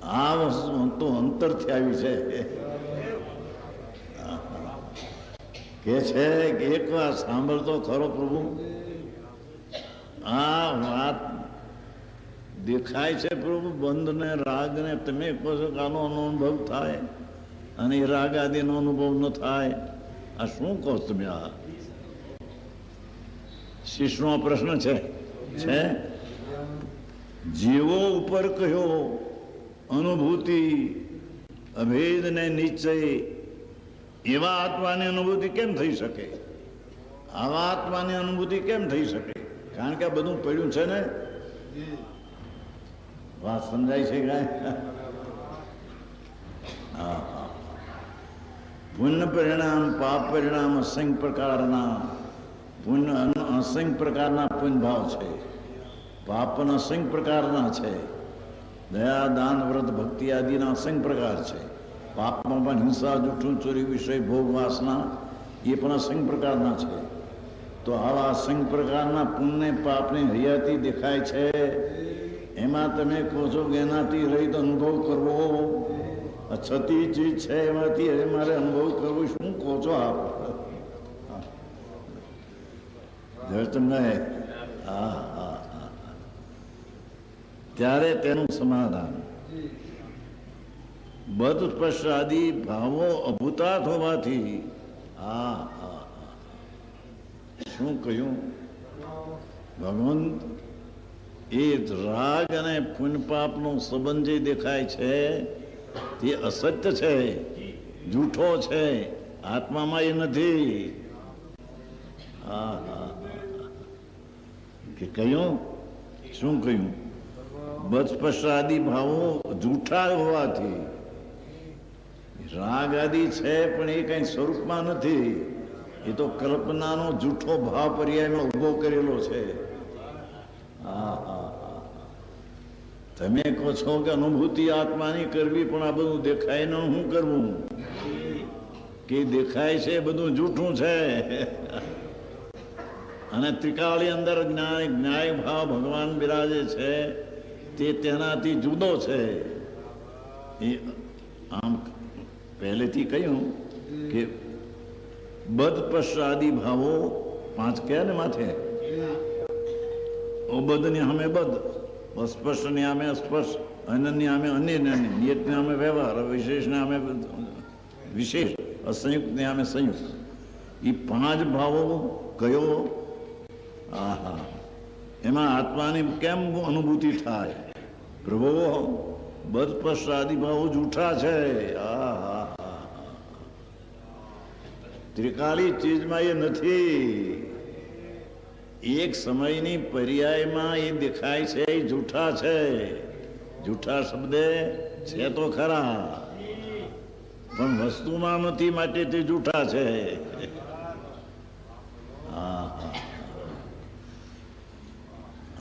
આ વસ્તુ તો અંતરથી આવી છે કે છે કે એક વાર સાંભળતો ખરો પ્રભુ, આ વાત દેખાય છે પ્રભુ બંધ ને રાગ ને, તમે કહો છો કે આનો અનુભવ થાય અને એ રાગ આદિનો અનુભવ ન થાય, આ શું કહો તમે? આ શિષ્યનો પ્રશ્ન છે. જીવો ઉપર કહ્યો અનુભૂતિ અભેદ ને નિશ્ચય, એવા આત્માની અનુભૂતિ કેમ થઈ શકે? આવા આત્માની અનુભૂતિ કેમ થઈ શકે? કારણ કે આ બધું પડ્યું છે ને. વાત સમજાય છે કાંઈ? હા હા. પુણ્ય પરિણામ પાપ પરિણામ અસંખ્ય પ્રકારના પુણ્ય, અસંખ્ય પ્રકારના પુણ્ય ભાવ છે, પાપના અસંખ્ય પ્રકારના છે, દયા દાન વ્રત ભક્તિ આદિના અસંખ્ય પ્રકાર છે. પાપમાં પણ હિંસા જૂઠું ચોરી વિષય ભોગ વાસના એ પણ અસંખ્ય પ્રકારના છે. તો આવા અસંખ્ય પ્રકારના પુણ્ય પાપની હયાતી દેખાય છે. એમાં તમે કહો છો કે એનાથી રહિત અનુભવ કરવો, છતી ચીજ છે એમાંથી હવે મારે અનુભવ કરવો, શું કહો છો આપ? તમને હા હા હા. ત્યારે તેનું સમાધાન બદ સ્પર્શ આદિ ભાવો અભૂતાત હોવાથી. હા હા. શું કહ્યું ભગવંત? એ રાગ અને પુણ્ય પાપનો સંબંધ જે દેખાય છે તે અસત્ય છે, જૂઠો છે, આત્મામાં એ નથી. હા હા. કે કહ્યું શું કહ્યું? બદસ્પર્શાદી ભાવો જૂઠા હોવાથી. રાગ આદિ છે પણ એ કઈ સ્વરૂપમાં નથી, એ તો કલ્પનાનો જૂઠો ભાવ પર્યાયમાં ઉભો કરેલો છે. હા હા. તમે કહો છો કે અનુભૂતિ આત્માની કરવી, પણ આ બધું દેખાય ન શું કરવું? કે દેખાય છે બધું જૂઠું છે. અને ત્રિકાળી અંદર ન્યાય ભાવ ભગવાન બિરાજે છે તે તેનાથી જુદો છે. એ આમ પહેલેથી કહ્યું કે બદ પશ્ચાદી ભાવો પાંચ ક્યાં ને માથે, બદની સામે બદ, સ્પર્શની સામે સ્પર્શ, અનન્ય સામે અન્ય, નિયતની સામે વ્યવહાર, વિશેષને સામે વિશેષ, અસંયુક્તની સામે સંયુક્ત. એ પાંચ ભાવો કયો? આહા. એમાં આત્માની કેમ અનુભૂતિ થાય? પ્રભુ બદસ્પર્શ આદિ ભાવો જૂઠા છે. આહા. ત્રિકાળી ચીજમાં એ નથી. એક સમયની પર્યાયમાં એ દેખાય છે, એ જૂઠા છે. જૂઠા શબ્દે છે તો ખરા, પણ વસ્તુમાં નથી, માટે તે જૂઠા છે.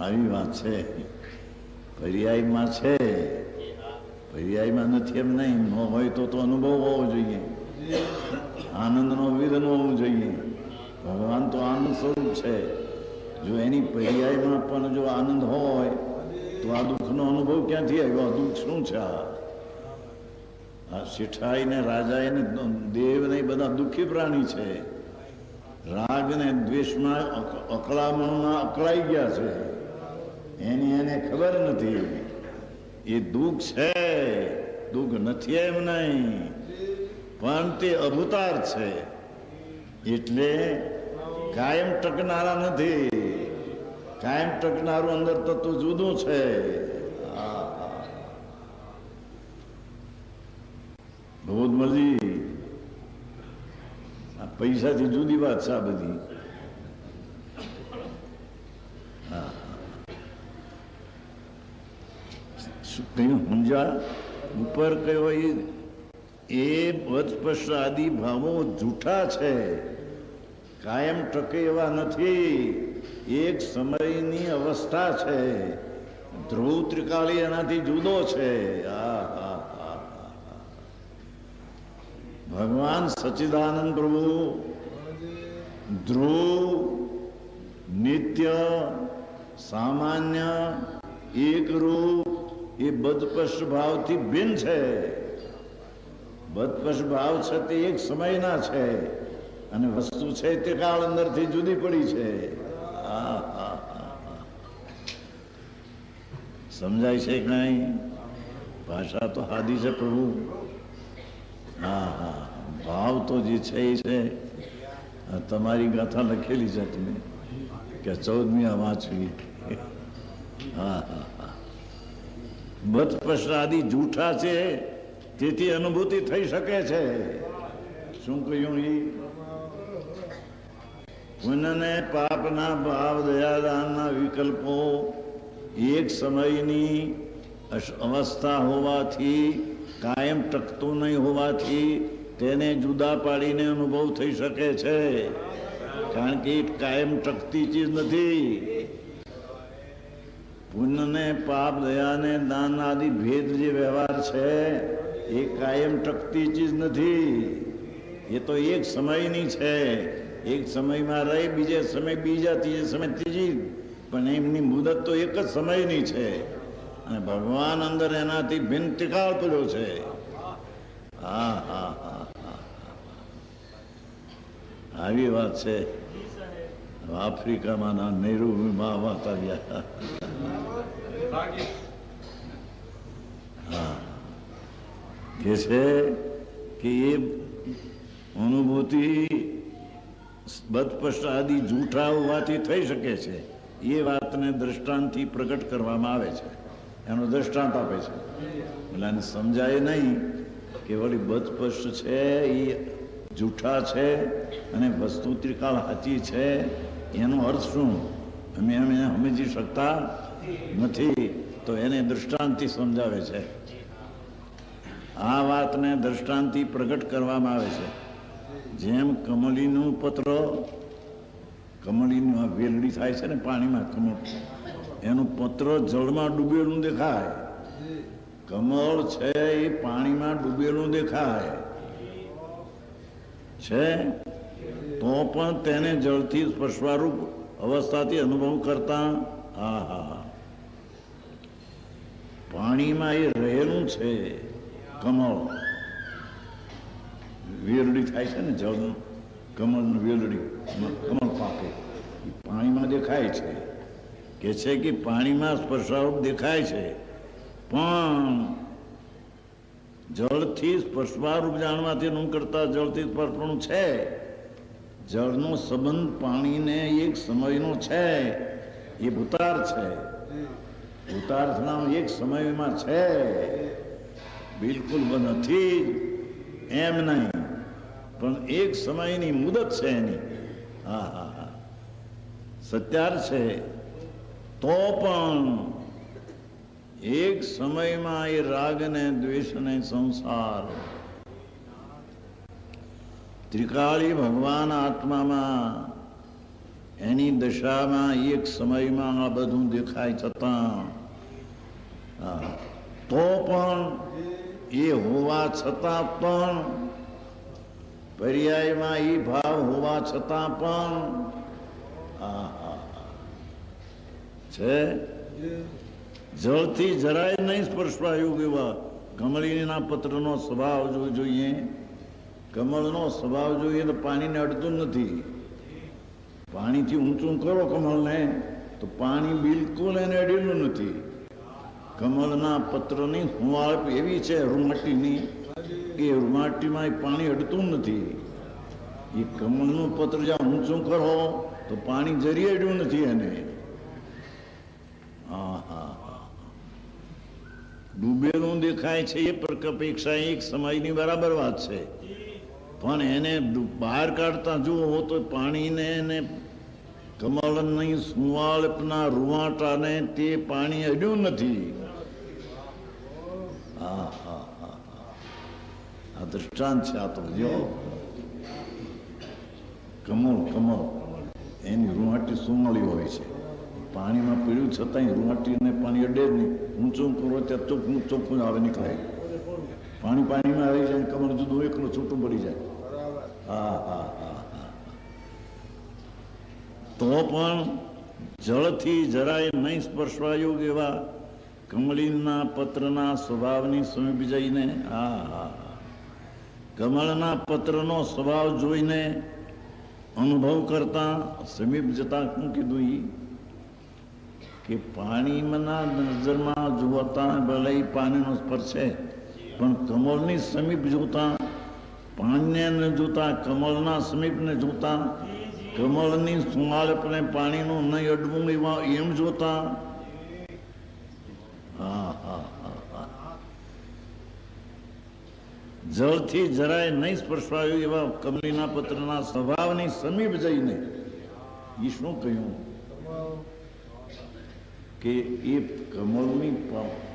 આવી વાત છે. પર્યાયમાં છે, પર્યાયમાં નથી એમ નહીં. ન હોય તો અનુભવ હોવો જોઈએ, આનંદનો વિધન હોવું જોઈએ. ભગવાન તો આનંદ સ્વરૂપ છે. જો એની પર્યાયમાં પણ જો આનંદ હોય તો આ દુઃખનો અનુભવ ક્યાંથી આવ્યો? આ દુઃખ શું છે? આ શેઠાઈ ને રાજાએ ને દેવ ને બધા દુઃખી પ્રાણી છે. રાગ ને દ્વેષમાં અકળામણમાં અકળાઈ ગયા છે. એની એને ખબર નથી. એ દુઃખ છે, દુઃખ નથી એમ નહીં, પણ તે અભૂતાર છે, એટલે કાયમ ટકનારા નથી. કાયમ ટકનારું અંદર તત્વ જુદું છે. બહુ જ મજી. આ પૈસાથી જુદી વાત છે આ બધી. સમજા ઉપર કયો એ બદસ્પર્શ આદિ ભાવો જૂઠા છે, કાયમ ટકે એવા નથી. એક સમયની અવસ્થા છે. ધ્રુવ ત્રિકાળી એનાથી જુદો છે. ભગવાન સચ્ચિદાનંદ પ્રભુ ધ્રુવ, નિત્ય, સામાન્ય, એકરૂપ, એ બદસ્પર્શ ભાવથી ભિન્ન છે. બદસ્પર્શ ભાવ છે તે એક સમયના છે અને વસ્તુ છે તે કાળ અંદરથી જુદી પડી છે. સમજાય છે કે નહીં? ભાષા તો હાદી છે પ્રભુ. હા, ભાવ તો જે છે એ છે. તમારી ગાથા લખેલી છે તમે કે 14મી વાંચવી. બદસ્પર્શ આદિ જૂઠા છે તેથી અનુભૂતિ થઈ શકે છે. શું કહ્યું? એ પુણ્યને પાપના ભાવ દયાદાનના વિકલ્પો એક સમયની અવસ્થા હોવાથી, કાયમ ટકતું નહીં હોવાથી તેને જુદા પાડીને અનુભવ થઈ શકે છે. કારણ કે કાયમ ટકતી ચીજ નથી. પુણ્યને પાપ દયાને દાન આદિ ભેદ જે વ્યવહાર છે એ કાયમ ટકતી ચીજ નથી. એ તો એક સમયની છે. એક સમયમાં રહી, બીજે સમય બીજા, ત્રીજે સમય ત્રીજી, પણ એમની મુદત તો એક જ સમયની છે. અને ભગવાન અંદર એનાથી ભિન્ન ટીકાળ પડ્યો છે. આવી વાત છે. આફ્રિકામાં નૈરોબીમાં વાત આવ્યા. કે છે કે એ અનુભૂતિ બદસ્પર્શ આદિ જૂઠા હોવાથી થઈ શકે છે. એ વાતને દ્રષ્ટાંતથી પ્રગટ કરવામાં આવે છે. એનો દ્રષ્ટાંત આપે છે. એટલે એને સમજાય નહીં કે વળી બદસ્પર્શ છે એ જૂઠા છે અને વસ્તુ ત્રિકાળ સાચી છે. એનો અર્થ શું અમે સમજી શકતા નથી. તો એને દ્રષ્ટાંતથી સમજાવે છે. આ વાતને દ્રષ્ટાંતથી પ્રગટ કરવામાં આવે છે. જેમ કમળીનું પત્ર, કમળીનું વેલડી થાય છે ને પાણીમાં, કમળ એનું પત્ર જળમાં ડૂબેલું દેખાય. કમળ છે એ પાણીમાં ડૂબેલું દેખાય છે, તો પણ તેને જળથી સ્પર્શવારૂપ અવસ્થાથી અનુભવ કરતા પાણીમાં એ રહેલું છે. કમળ વેલડી થાય છે ને જળનું, કમળનું વેલડી, કમળ પાકે એ પાણીમાં દેખાય છે. કે છે કે પાણીમાં સ્પર્શારૂપ દેખાય છે, પણ જળથી સ્પર્શવારૂપ જાણવાથી નું કરતા જળથી સ્પર્શનું છે. જળનો સંબંધ પાણીને એક સમયનો છે. એ ભૂતાર્થ છે. ભૂતાર્થના એક સમયમાં છે. બિલકુલ નથી એમ નહીં, પણ એક સમયની મુદત છે એની. સત્યાર્થ છે. તો પણ એક સમયમાં એ રાગ ને દ્વેષ ને સંસાર ત્રિકાળી ભગવાન આત્મામાં એની દશામાં એક સમયમાં આ બધું દેખાય છતાં, તો પણ એ હોવા છતાં પણ, પર્યાયમાં એ ભાવ હોવા છતાં પણ છે. જળથી જરાય નહીં સ્પર્શવા યોગ્ય એવા કમળીના પત્રનો સ્વભાવ જોઈએ. કમળનો સ્વભાવ જોઈએ તો પાણીને અડતું નથી. પાણીથી ઊંચું કરો કમળને તો પાણી બિલકુલ એને અડેલું નથી. કમળના પત્રની હુંવાળ એવી છે રૂમાટીની કે રૂમાટીમાં પાણી અડતું નથી. એ કમળનું પત્ર જ્યાં ઊંચું કરો તો પાણી જરી અડ્યું નથી એને. ડૂબેલું દેખાય છે એ અપેક્ષા એક સમયની બરાબર વાત છે, પણ એને બહાર કાઢતા જુઓ તો પાણીને એને કમળની સુવાળના રૂવાટાને તે પાણી અડ્યું નથી. આ દ્રષ્ટાંત છે. આ તો જો કમળ એની રૂવાટી સુમળી હોય છે. પાણીમાં પીળ્યું છતાંય રૂવાટીને પાણી અડે જ નહીં. ઊંચું કરો ત્યાં ચોખ્ખું ચોખ્ખું આવે નીકળે. પાણીમાં આવી જાય, કમળ જુદું એકલું છૂટું પડી જાય. તો પણ જળથી જરાય નહીં સ્પર્શવા યોગ એવા કમળીના પત્રના સ્વભાવની સમીપ જઈને કમળના પત્રનો સ્વભાવ જોઈને અનુભવ કરતા સમીપ જતા શું કીધું કે પાણીના નજરમાં જોતા ભલે પાણીનો સ્પર્શ છે, પણ કમળની સમીપ જોતા પાણીને જોતા, કમળના સમીપને જોતા, કમળની સુમાળપને પાણીનું નહીં અડવું એવા એમ જોતા જળથી જરાય નહીં સ્પર્શવાયું એવા કમળીના પત્રના સ્વભાવની સમીપ જઈને એ શું કહ્યું કે એ કમળની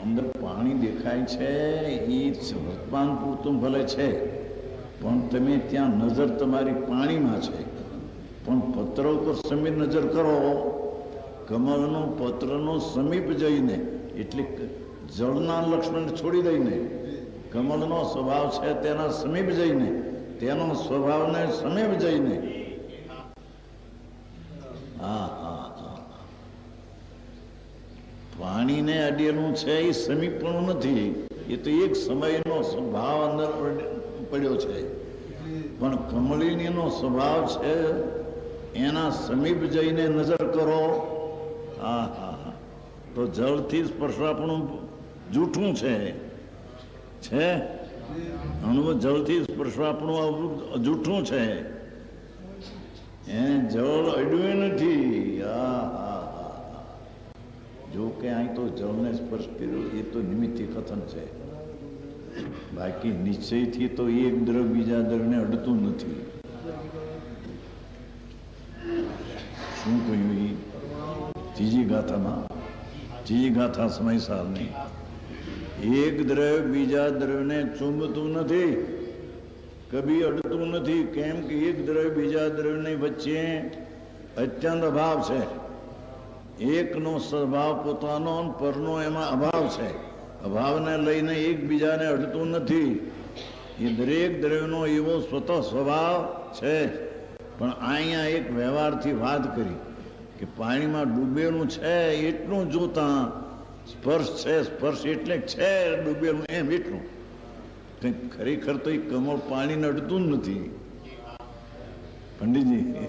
અંદર પાણી દેખાય છે એ વર્તમાન પૂરતું ભલે છે, પણ તમે ત્યાં નજર તમારી પાણીમાં છે, પણ પત્ર ઉપર સમીપ નજર કરો, કમળનો પત્રનો સમીપ જઈને એટલે જળના લક્ષ્મણ છોડી દઈને કમળનો સ્વભાવ છે તેના સમીપ જઈને, તેનો સ્વભાવને સમીપ જઈને પાણીને અડેલું છે એ સમીપણું નથી, એ તો એક સમયનો સ્વભાવ અંદર પડ્યો છે, પણ કમળીનો સ્વભાવ છે એના સમીપ જઈને નજર કરો તો જળથી સ્પર્શાપણું જૂઠું છે અનુભવ જળથી સ્પર્શાપણું જૂઠું છે, એને જળ અડ્યું નથી. જો કે અહીં તો જળને સ્પર્શ કર્યો એ તો નિમિત્તિ કથન છે, બાકી નિશ્ચયથી તો એક દ્રવ બીજા દ્રવને અડતું નથી. શું કહ્યું ત્રીજી ગાથા સમયસારની એક દ્રવ્ય બીજા દ્રવ્યને ચૂંબતું નથી, કભી અડતું નથી. કેમ કે એક દ્રવ્ય બીજા દ્રવ્યની વચ્ચે અત્યંત અભાવ છે, એકનો સ્વભાવ પોતાનો પરનો એમાં અભાવ છે, અભાવને લઈને એકબીજાને અડતું નથી. એ દરેક દ્રવ્યનો એવો સ્વતઃ સ્વભાવ છે, પણ અહીંયા એક વ્યવહારથી વાત કરી કે પાણીમાં ડૂબેલું છે એટલું જોતા સ્પર્શ છે, સ્પર્શ એટલે છે ડૂબેલું એમ એટલું, ખરેખર તો એ કમળ પાણીને અડતું જ નથી પંડિતજી,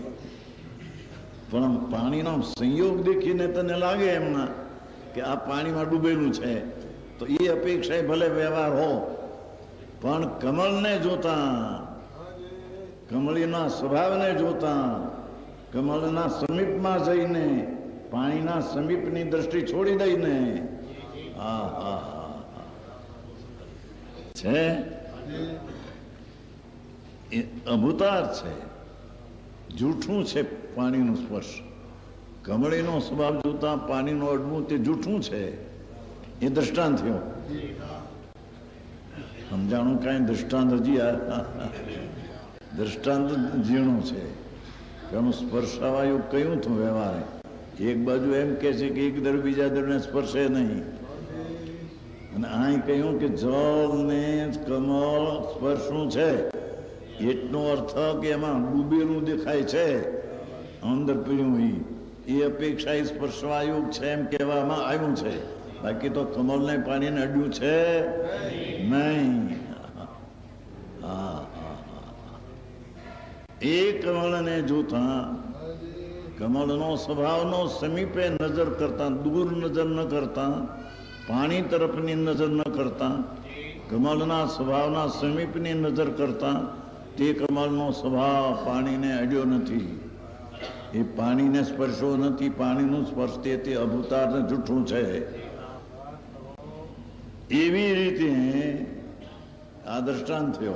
પણ પાણીનો સંયોગ દેખીને તને લાગે એમના કે આ પાણીમાં ડૂબેલું છે, તો એ અપેક્ષા ભલે વ્યવહાર હો, પણ કમળને જોતા, કમળીના સ્વભાવને જોતા, કમળના સમીપમાં જઈને પાણીના સમીપની દ્રષ્ટિ છોડી દઈને છે એ અભૂતાર છે, જૂઠું છે પાણીનું સ્પર્શ. કમળીનો સ્વભાવ જોતા પાણીનો અડવું તે જૂઠું છે, એ દ્રષ્ટાંત થયો. સમજાણું કાંઈ દ્રષ્ટાંત હજી દ્રષ્ટાંત ઝીણું છે કે આનું સ્પર્શાવાયું કયું હતું વ્યવહારે. એક બાજુ એમ કે છે કે એક દ્રવ્ય બીજા દ્રવ્યને સ્પર્શે નહીં, અને અહીં કહ્યું કે જળ ને કમળ સ્પર્શનું છે, એટલો અર્થ કે એમાં ડૂબેલું દેખાય છે અંદર પીળ્યું એ અપેક્ષા સ્પર્શવાયુગ છે એમ કહેવામાં આવ્યું છે, બાકી તો કમળને પાણીને અડ્યું છે નહીં. એ કમળને જોતા કમળનો સ્વભાવનો સમીપે નજર કરતા, દૂર નજર ન કરતા, પાણી તરફની નજર ન કરતા, કમળના સ્વભાવના સમીપની નજર કરતા, તે કમળનો સ્વભાવ પાણીને અડ્યો નથી, એ પાણીને સ્પર્શો નથી, પાણીનું સ્પર્શ તે અભૂતાર જૂઠું છે. એવી રીતે આ દ્રષ્ટાંત થયો.